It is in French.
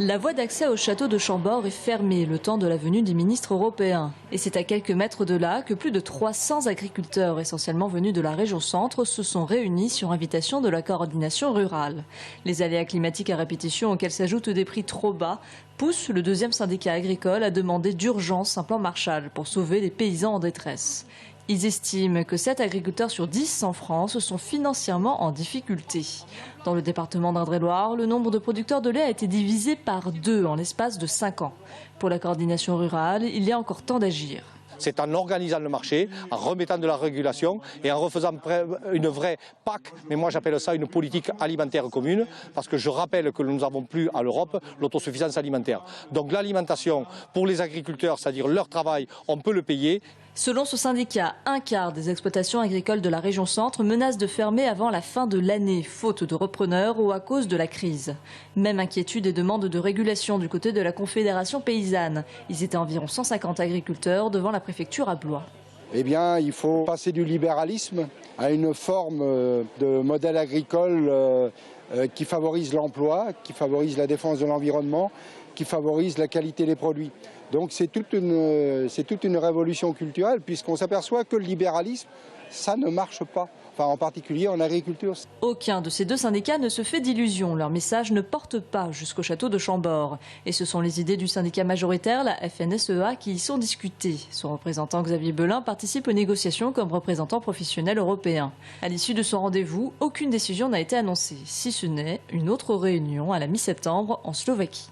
La voie d'accès au château de Chambord est fermée le temps de la venue des ministres européens. Et c'est à quelques mètres de là que plus de 300 agriculteurs, essentiellement venus de la région centre, se sont réunis sur invitation de la coordination rurale. Les aléas climatiques à répétition auxquels s'ajoutent des prix trop bas poussent le deuxième syndicat agricole à demander d'urgence un plan Marshall pour sauver les paysans en détresse. Ils estiment que 7 agriculteurs sur 10 en France sont financièrement en difficulté. Dans le département d'Indre-et-Loire, le nombre de producteurs de lait a été divisé par 2 en l'espace de 5 ans. Pour la coordination rurale, il y a encore temps d'agir. C'est en organisant le marché, en remettant de la régulation et en refaisant une vraie PAC, mais moi j'appelle ça une politique alimentaire commune, parce que je rappelle que nous n'avons plus à l'Europe l'autosuffisance alimentaire. Donc l'alimentation pour les agriculteurs, c'est-à-dire leur travail, on peut le payer. Selon ce syndicat, un quart des exploitations agricoles de la région centre menacent de fermer avant la fin de l'année, faute de repreneurs ou à cause de la crise. Même inquiétude et demande de régulation du côté de la Confédération paysanne. Ils étaient environ 150 agriculteurs devant la préfecture à Blois. Eh bien, il faut passer du libéralisme à une forme de modèle agricole qui favorise l'emploi, qui favorise la défense de l'environnement, qui favorise la qualité des produits. Donc c'est toute une révolution culturelle, puisqu'on s'aperçoit que le libéralisme, ça ne marche pas. Enfin, en particulier en agriculture. Aucun de ces deux syndicats ne se fait d'illusions. Leur message ne porte pas jusqu'au château de Chambord. Et ce sont les idées du syndicat majoritaire, la FNSEA, qui y sont discutées. Son représentant Xavier Belin participe aux négociations comme représentant professionnel européen. À l'issue de son rendez-vous, aucune décision n'a été annoncée, si ce n'est une autre réunion à la mi-septembre en Slovaquie.